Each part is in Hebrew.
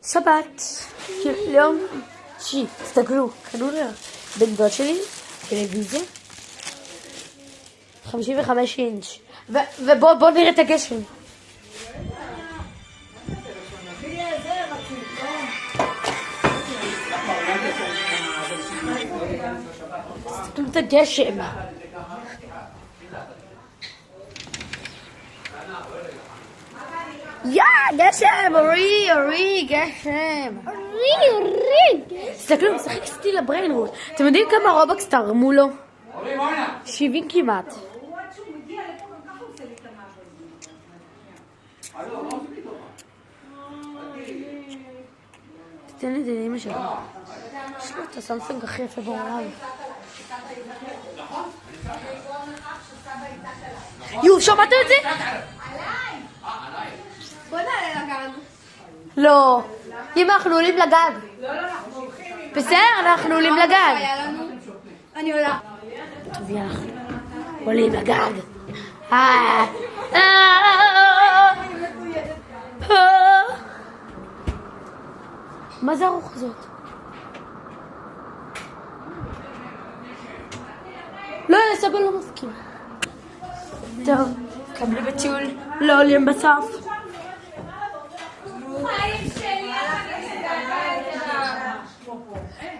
שבת, יום שישי, תסתכלו, קנו לבן דוד שלי טלוויזיה 55 אינץ' ובוא נראה את הגשם. תסתכלו את הגשם. יא, גשם, אורי, גשם. אורי. תסתכלו, משחק סטיל לבריינרוט. אתם יודעים כמה רובקס תרמו לו? 70 כמעט. תן לי את זה לאמא שלו. יש לו את הסמסונג הכי יפה בעולם. יו, שמעתם את זה? בוא נעלה לגג. לא. אם אנחנו עולים לגג. לא, אנחנו הולכים. בסדר, אנחנו עולים לגג. אני עולה. טוב, יאללה. עולים לגג. מה זה הרוח הזאת? לא, סבא לא מסכים. טוב, קבלי בטיול, לא עולים בסוף.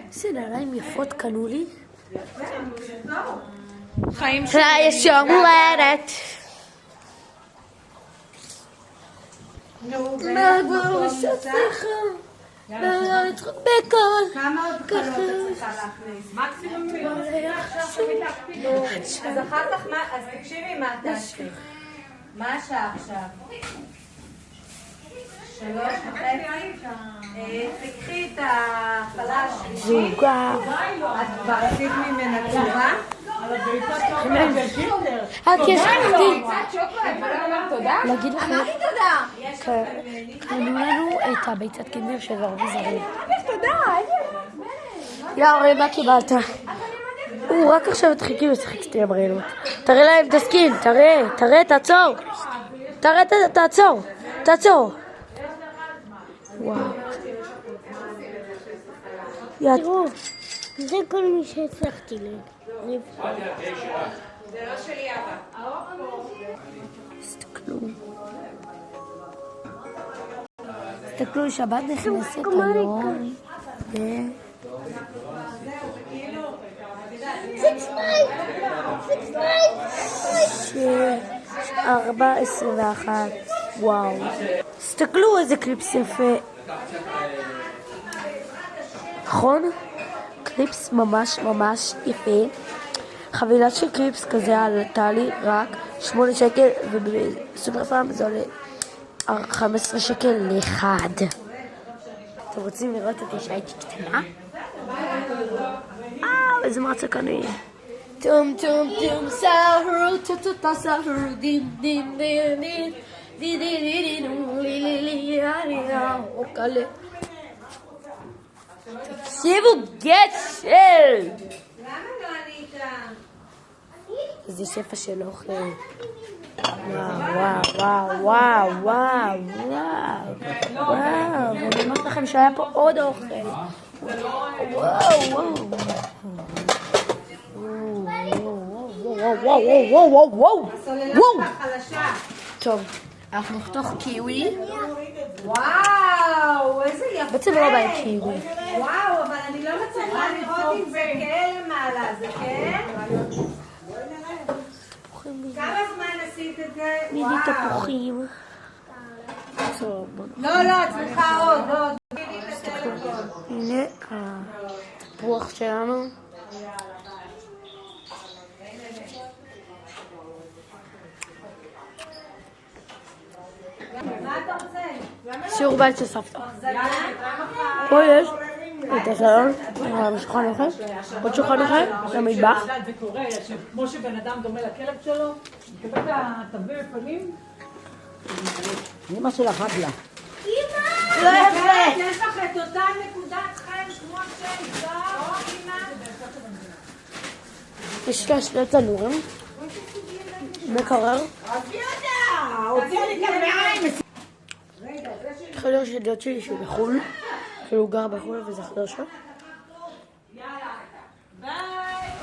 איזה נעליים יפות קנו לי. חיים לה יש יום הולדת. מה כבר משתתך? לא נתחבק בקול. כמה עוד קלות את צריכה להכניס? מקסימום אז אחר כך מה? אז תקשיבי מה תעשי. מה השעה עכשיו? 3:30. תקחי את החלש. זוגה. את כבר עשית ממנה תשובה? כי שכחתי תודה? להגיד לכם, אמרתי תודה. קנו לנו את הביצת קינדר של הרבה זרים. תודה. יאורי, מה קיבלת? הוא רק עכשיו התחיל לשחק סטיל הבריינרוט. תראה להם את הסקין, תראה, תעצור. וואו. תראו, זה כל מי שהצלחתי לי. זה לא שלי אבא. תסתכלו, שבת נכנסת היום. ארבע 21. וואו. תסתכלו איזה קליפס יפה. נכון? קליפס ממש יפה. חבילה של קליפס כזה עלתה לי רק 8 שקל, ובסופר פארם זה עולה 15 שקל לאחד. אתם רוצים לראות אותי שהייתי קטנה? איזה מרצה כאן היא. טום סהרו סהרו דין דין דין דין דין דין דין. תקשיבו גשם. למה לא ענית? זה שפע של אוכל. וואו. אני אומרת לכם שהיה פה עוד אוכל. וואו. טוב, אנחנו נחתוך קיווי. וואו, איזה יפה. בעצם לא בא קיווי. וואו, אבל אני לא מצליחה לראות אם זה כן למעלה, זה כן? כמה זמן עשית את זה? מיני תפוחים. לא, צריכה עוד. הנה התפוח שלנו. מה אתה רוצה? שיעור בית של סבתא. פה יש את הסלון, השולחן אוכל, עוד שולחן אוכל, למטבח. זה קורה, כמו שבן אדם דומה לכלב שלו, מקבל את התווי פנים. אמא של החדלה. לא יפה. יש לך את אותה נקודת חן כמו שלי, אמא. יש לה שני תנורים. מקרר. הוציא לי כאן מעיים. חדר של דוד שלי שהוא בחו"ל, כאילו הוא גר בחו"ל וזה חדר שלו.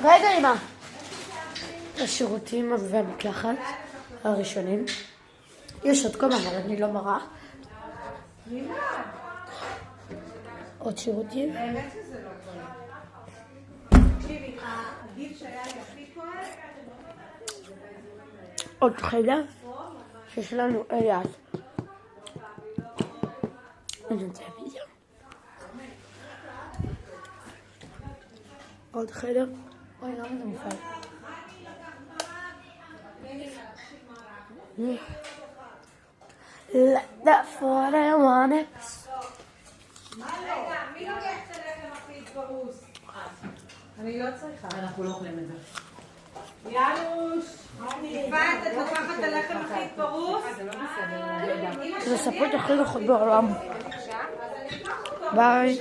רגע אמא. השירותים והמקלחת הראשונים. יש עוד כמה אבל אני לא מראה. עוד שירותים. באמת שזה לא טוב. תקשיבי, הגיל שהיה לי הכי כואב. עוד חדר שיש לנו אליעד. אני רוצה וידאו. עוד חדר. אוי, למה זה מופעל? That's what I wanted. רגע, מי לוקח את הלחם הכי פרוס? אני לא צריכה. אנחנו לא אוכלים את זה. יאלוש! יפעת, את לוקחת את הלחם הכי פרוס? זה ספות הכי נוחות בעולם. ביי.